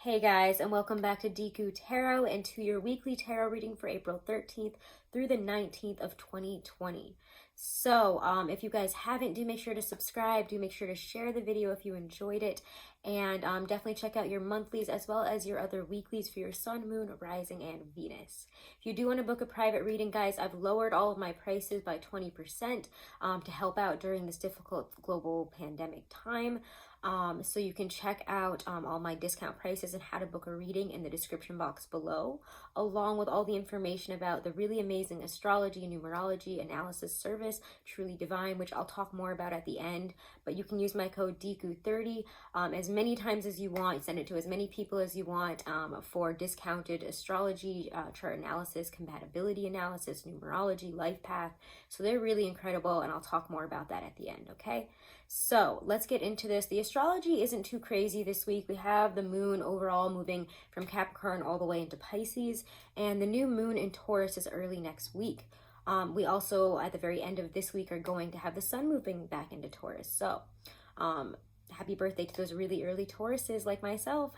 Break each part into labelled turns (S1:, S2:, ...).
S1: Hey guys, and welcome back to Deku Tarot and to your weekly tarot reading for April 13th through the 19th of 2020. So, if you guys haven't, do make sure to subscribe, do make sure to share the video if you enjoyed it, and definitely check out your monthlies as well as your other weeklies for your sun, moon, rising, and Venus. If you do want to book a private reading, guys, I've lowered all of my prices by 20% to help out during this difficult global pandemic time. So you can check out all my discount prices and how to book a reading in the description box below, along with all the information about the really amazing astrology, numerology, analysis service, Truly Divine, which I'll talk more about at the end. But you can use my code DEKU30 as many times as you want, send it to as many people as you want for discounted astrology, chart analysis, compatibility analysis, numerology, life path. So they're really incredible, and I'll talk more about that at the end, okay? So let's get into this. The astrology isn't too crazy this week. We have the moon overall moving from Capricorn all the way into Pisces, and the new moon in Taurus is early next week. We also, at the very end of this week, are going to have the sun moving back into Taurus. So happy birthday to those really early Tauruses like myself.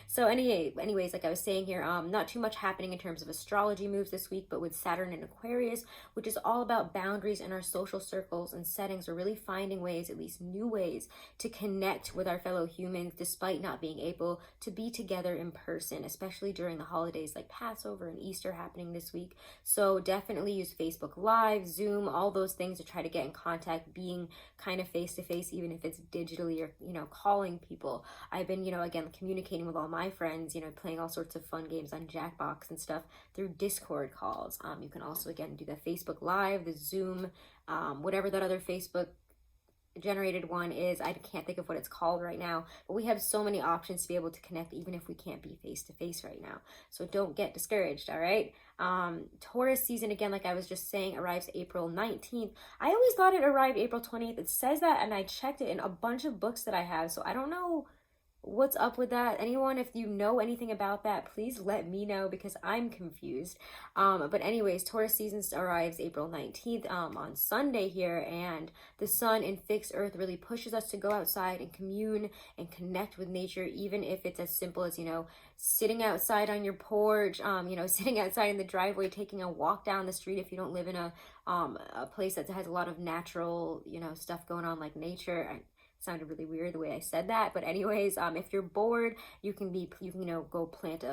S1: So anyways, like I was saying here, not too much happening in terms of astrology moves this week, but with Saturn in Aquarius, which is all about boundaries in our social circles and settings, we're really finding ways, at least new ways, to connect with our fellow humans despite not being able to be together in person, especially during the holidays like Passover and Easter happening this week. So definitely use Facebook Live, Zoom, all those things to try to get in contact, being kind of face-to-face, even if it's digitally, or calling people. I've been again communicating with all my friends, playing all sorts of fun games on Jackbox and stuff through Discord calls. You can also again do the Facebook Live, the Zoom, whatever that other Facebook generated one is. I can't think of what it's called right now, but we have so many options to be able to connect even if we can't be face to face right now. So don't get discouraged. All right. Taurus season, again, like I was just saying, arrives April 19th. I always thought it arrived April 20th. It says that, and I checked it in a bunch of books that I have, so I don't know what's up with that. Anyone, if you know anything about that, please let me know because I'm confused. But anyways, Taurus season arrives April 19th on Sunday here, and the sun in fixed earth really pushes us to go outside and commune and connect with nature, even if it's as simple as sitting outside on your porch, sitting outside in the driveway, taking a walk down the street if you don't live in a place that has a lot of natural stuff going on like nature. Sounded really weird the way I said that, but anyways, if you're bored, you can go plant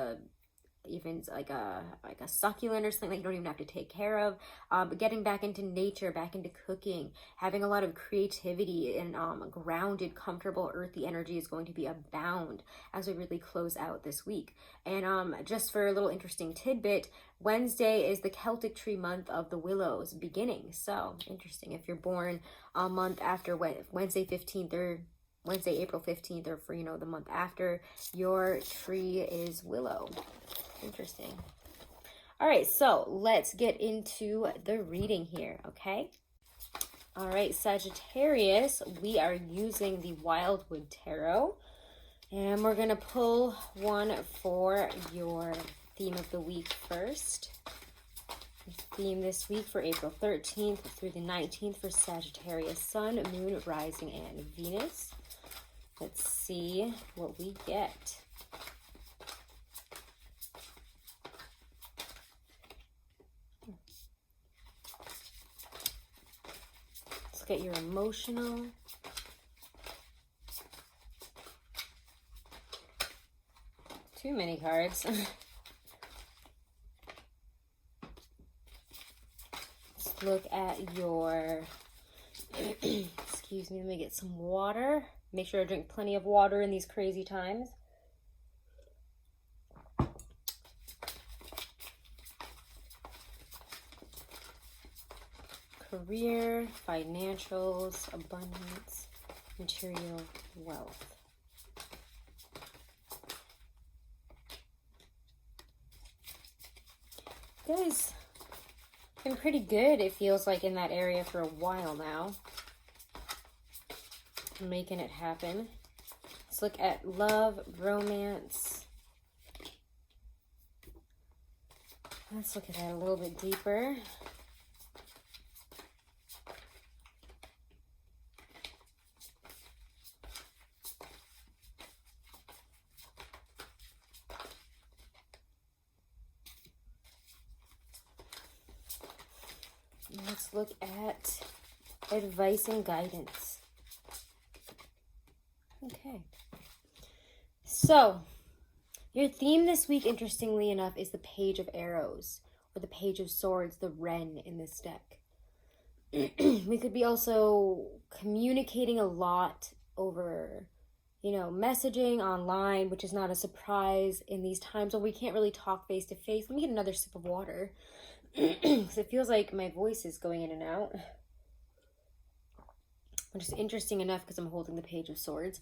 S1: even like a succulent or something that you don't even have to take care of. But getting back into nature, back into cooking, having a lot of creativity and grounded, comfortable, earthy energy is going to be abound as we really close out this week. And just for a little interesting tidbit, Wednesday is the Celtic tree month of the willows beginning. So interesting. If you're born a month after Wednesday 15th or Wednesday, April 15th, or for the month after, your tree is willow. Interesting. All right, so let's get into the reading here, okay? All right, Sagittarius, we are using the Wildwood Tarot, and we're going to pull one for your theme of the week first. The theme this week for April 13th through the 19th for Sagittarius, Sun, Moon, Rising, and Venus. Let's see what we get. Get your emotional, too many cards. Let's look at your excuse me, let me get some water. Make sure I drink plenty of water in these crazy times. Career, financials, abundance, material wealth. Guys, been pretty good, it feels like, in that area for a while now. Making it happen. Let's look at love, romance. Let's look at that a little bit deeper. let's look at advice and guidance. Okay. So, your theme this week, interestingly enough, is the Page of Arrows, or the Page of Swords, the Wren in this deck. We could be also communicating a lot over, messaging online, which is not a surprise in these times when we can't really talk face to face. Let me get another sip of water, because it feels like my voice is going in and out. Which is interesting enough because I'm holding the Page of Swords.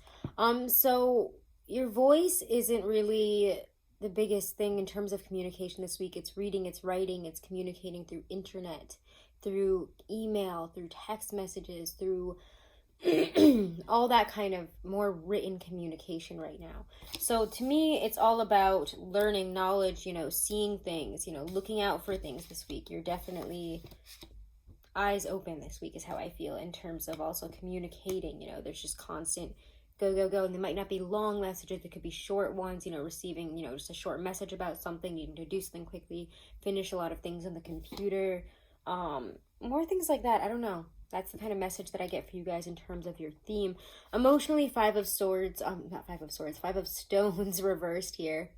S1: So your voice isn't really the biggest thing in terms of communication this week. It's reading, it's writing, it's communicating through internet, through email, through text messages, through all that kind of more written communication right now. So to me, it's all about learning, knowledge, seeing things, looking out for things this week. You're definitely eyes open this week is how I feel in terms of also communicating. There's just constant go, go, go. And they might not be long messages. They could be short ones, receiving, just a short message about something, needing to do something quickly, finish a lot of things on the computer. More things like that. I don't know. That's the kind of message that I get for you guys in terms of your theme. Emotionally, Five of Stones reversed here,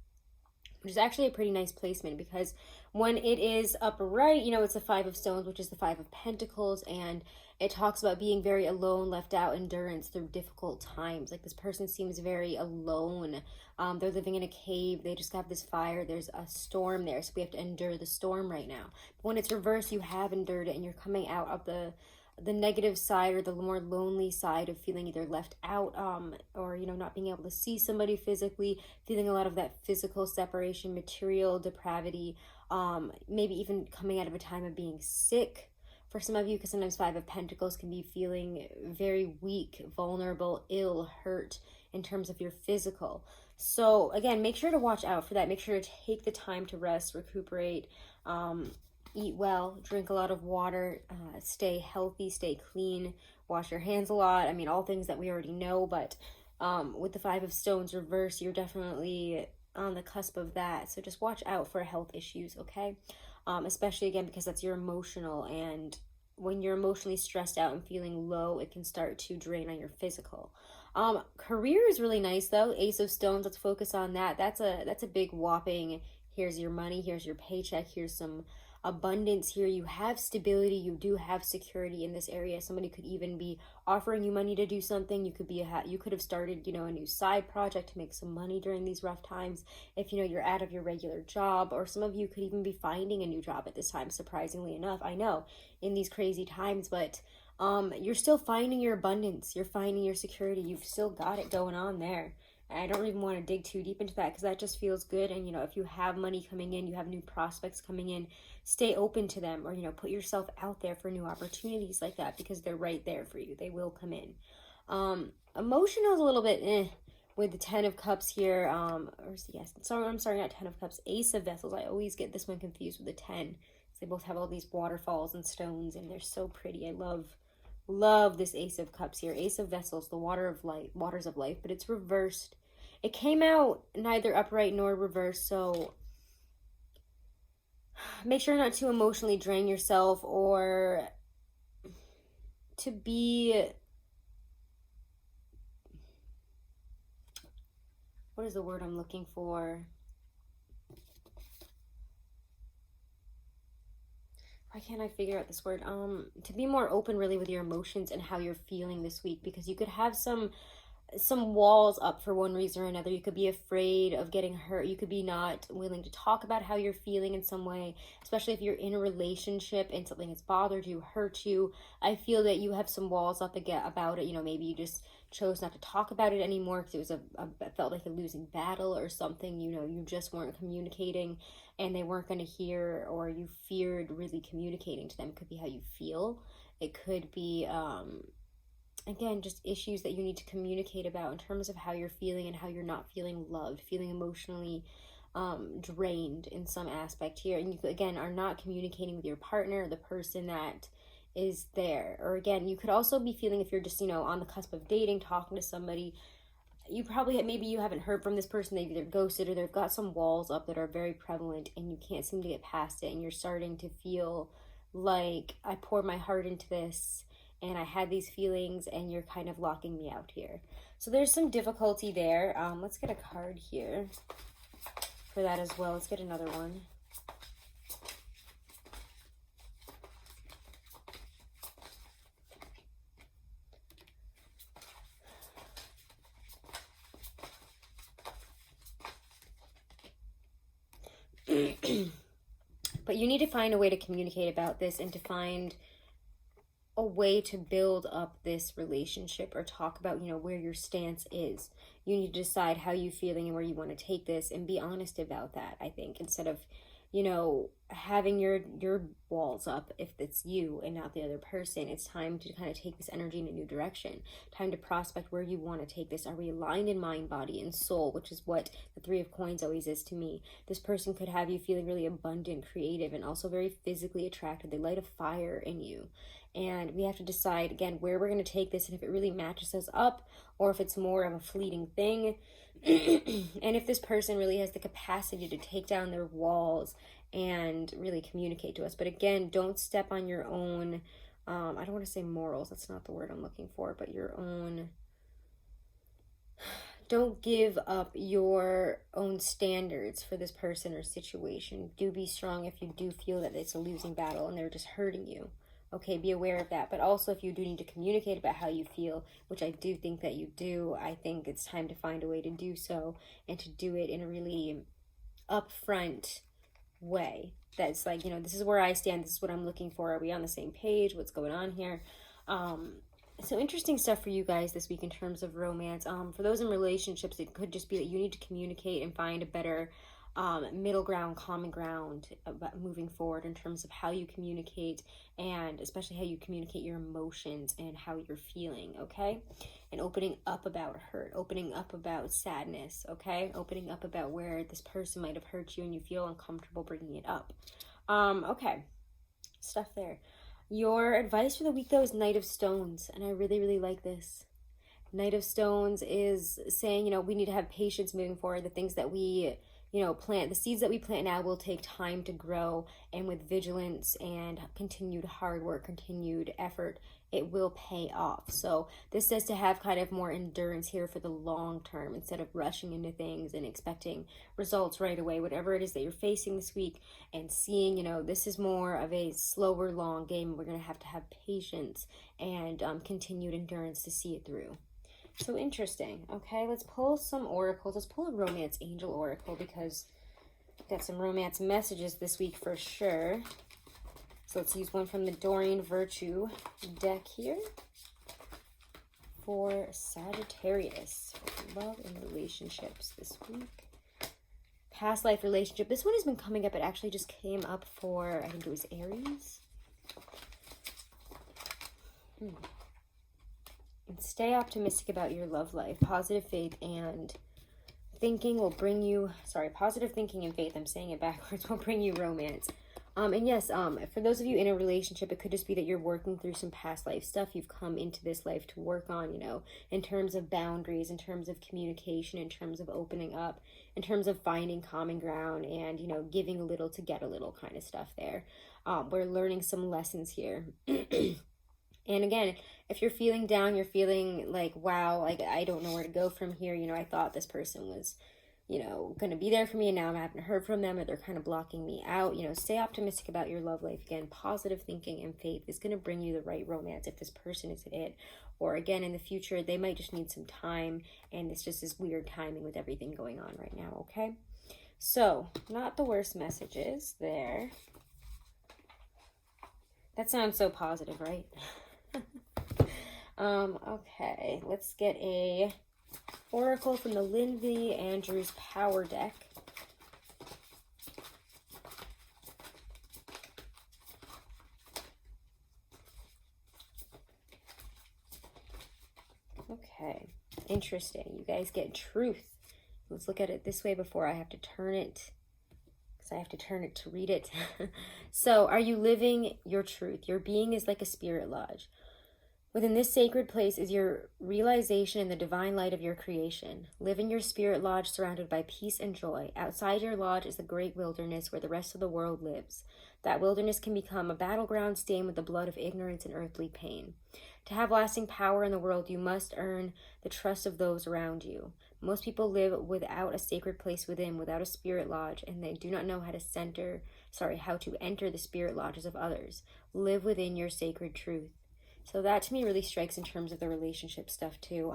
S1: which is actually a pretty nice placement because when it is upright, it's a Five of Stones, which is the Five of Pentacles, and it talks about being very alone, left out, endurance through difficult times. Like this person seems very alone. They're living in a cave. They just have this fire. There's a storm there, so we have to endure the storm right now. But when it's reversed, you have endured it, and you're coming out of the negative side or the more lonely side of feeling either left out or not being able to see somebody physically, feeling a lot of that physical separation, material depravity, maybe even coming out of a time of being sick for some of you, because sometimes Five of Pentacles can be feeling very weak, vulnerable, ill, hurt in terms of your physical. So again, make sure to watch out for that. Make sure to take the time to rest, recuperate, eat well, drink a lot of water, stay healthy, stay clean, wash your hands a lot. I mean, all things that we already know, but with the Five of Stones reverse, you're definitely on the cusp of that. So just watch out for health issues, okay? Especially, again, because that's your emotional, and when you're emotionally stressed out and feeling low, it can start to drain on your physical. Career is really nice, though. Ace of Stones, let's focus on that. That's a big whopping, here's your money, here's your paycheck, here's some abundance here. You have stability, you do have security in this area. Somebody could even be offering you money to do something. You could have started a new side project to make some money during these rough times if you're out of your regular job, or some of you could even be finding a new job at this time, surprisingly enough. I know, in these crazy times, but you're still finding your abundance, you're finding your security, you've still got it going on there. I don't even want to dig too deep into that because that just feels good. And, if you have money coming in, you have new prospects coming in, stay open to them, or, put yourself out there for new opportunities like that because they're right there for you. They will come in. Emotional is a little bit with the Ten of Cups here. I'm sorry, not Ten of Cups, Ace of Vessels. I always get this one confused with the 10. They both have all these waterfalls and stones, and they're so pretty. I love this Ace of Cups here. Ace of Vessels, the waters of life, but it's reversed. It came out neither upright nor reversed, so make sure not to emotionally drain yourself or to be, what is the word I'm looking for? Why can't I figure out this word? To be more open really with your emotions and how you're feeling this week, because you could have some walls up for one reason or another. You could be afraid of getting hurt. You could be not willing to talk about how you're feeling in some way, especially if you're in a relationship and something has bothered you, hurt you. I feel that you have some walls up about it. Maybe you just chose not to talk about it anymore because it felt like a losing battle or something. You just weren't communicating and they weren't going to hear, or you feared really communicating to them. It could be how you feel. It could be again, just issues that you need to communicate about in terms of how you're feeling and how you're not feeling loved, feeling emotionally drained in some aspect here. And you, again, are not communicating with your partner, or the person that is there. Or again, you could also be feeling, if you're just, on the cusp of dating, talking to somebody, you probably, maybe you haven't heard from this person, they've either ghosted or they've got some walls up that are very prevalent and you can't seem to get past it, and you're starting to feel like I poured my heart into this and I had these feelings and you're kind of locking me out here. So there's some difficulty there. Let's get a card here for that as well. Let's get another one. But you need to find a way to communicate about this and to find a way to build up this relationship or talk about, you know, where your stance is. You need to decide how you're feeling and where you want to take this and be honest about that, I think, instead of, you know, having your walls up if it's you and not the other person. It's time to kind of take this energy in a new direction. Time to prospect where you want to take this. Are we aligned in mind, body, and soul, which is what the Three of Coins always is to me. This person could have you feeling really abundant, creative, and also very physically attracted. They light a fire in you. And we have to decide, again, where we're going to take this and if it really matches us up or if it's more of a fleeting thing. And if this person really has the capacity to take down their walls and really communicate to us. But again, don't step on your own, I don't want to say morals, that's not the word I'm looking for, but your own, don't give up your own standards for this person or situation. Do be strong if you do feel that it's a losing battle and they're just hurting you. Okay, be aware of that. But also if you do need to communicate about how you feel, which I do think that you do, I think it's time to find a way to do so and to do it in a really upfront way. That's like, you know, this is where I stand. This is what I'm looking for. Are we on the same page? What's going on here? So interesting stuff for you guys this week in terms of romance. For those in relationships, it could just be that you need to communicate and find a better middle ground, common ground about moving forward in terms of how you communicate and especially how you communicate your emotions and how you're feeling, okay? And opening up about hurt, opening up about sadness, okay? Opening up about where this person might have hurt you and you feel uncomfortable bringing it up. Okay, stuff there. Your advice for the week, though, is Knight of Stones, and I really, really like this. Knight of Stones is saying, you know, we need to have patience moving forward. The things that we, you know, plant, the seeds that we plant now will take time to grow, and with vigilance and continued hard work, continued effort, it will pay off. So this says to have kind of more endurance here for the long term instead of rushing into things and expecting results right away. Whatever it is that you're facing this week and seeing, you know, this is more of a slower, long game. We're going to have patience and continued endurance to see it through. So interesting. Okay, let's pull some oracles. Let's pull a romance angel oracle because I've got some romance messages this week for sure. So let's use one from the Doreen Virtue deck here for Sagittarius. Love and relationships this week. Past life relationship. This one has been coming up. It actually just came up for, I think it was Aries. And stay optimistic about your love life. Positive faith and thinking will bring you, positive thinking and faith, I'm saying it backwards, will bring you romance. And yes, for those of you in a relationship, it could just be that you're working through some past life stuff. You've come into this life to work on, you know, in terms of boundaries, in terms of communication, in terms of opening up, in terms of finding common ground and, you know, giving a little to get a little kind of stuff there. We're learning some lessons here. And again, if you're feeling down, you're feeling like, wow, like I don't know where to go from here. You know, I thought this person was, you know, going to be there for me and now I haven't heard from them or they're kind of blocking me out. You know, stay optimistic about your love life. Again, positive thinking and faith is going to bring you the right romance if this person isn't it. Or again, in the future, they might just need some time and it's just this weird timing with everything going on right now, okay? So, not the worst messages there. That sounds so positive, right? Okay, let's get a oracle from the Lindsay Andrews Power deck. Okay, interesting. You guys get truth. Let's look at it this way before I have to turn it, because I have to turn it to read it. So, are you living your truth? Your being is like a spirit lodge. Within this sacred place is your realization in the divine light of your creation. Live in your spirit lodge surrounded by peace and joy. Outside your lodge is the great wilderness where the rest of the world lives. That wilderness can become a battleground stained with the blood of ignorance and earthly pain. To have lasting power in the world, you must earn the trust of those around you. Most people live without a sacred place within, without a spirit lodge, and they do not know how to enter the spirit lodges of others. Live within your sacred truth. So that to me really strikes in terms of the relationship stuff too.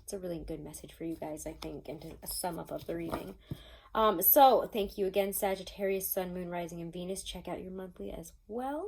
S1: It's a really good message for you guys, I think, and to sum up of the reading. So thank you again, Sagittarius, Sun, Moon, Rising, and Venus. Check out your monthly as well.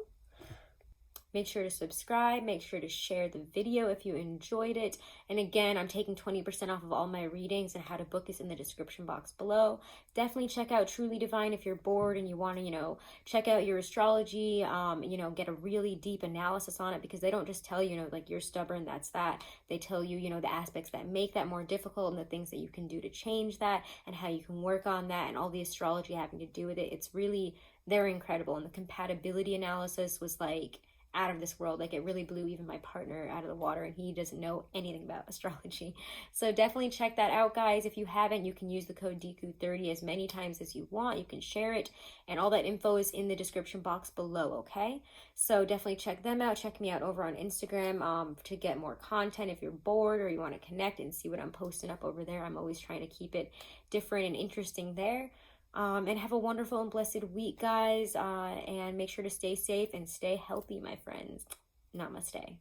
S1: Make sure to subscribe. Make sure to share the video if you enjoyed it. And again, I'm taking 20% off of all my readings, and how to book is in the description box below. Definitely check out Truly Divine if you're bored and you want to, check out your astrology, get a really deep analysis on it, because they don't just tell you, like, you're stubborn, that's that. They tell you, the aspects that make that more difficult and the things that you can do to change that and how you can work on that and all the astrology having to do with it. It's really, they're incredible. And the compatibility analysis was like out of this world. Like, it really blew even my partner out of the water, and he doesn't know anything about astrology. So definitely check that out, guys. If you haven't, you can use the code Deku30 as many times as you want. You can share it, and all that info is in the description box below, okay? So definitely check them out. Check me out over on Instagram to get more content if you're bored or you want to connect and see what I'm posting up over there. I'm always trying to keep it different and interesting there. And have a wonderful and blessed week, guys. And make sure to stay safe and stay healthy, my friends. Namaste.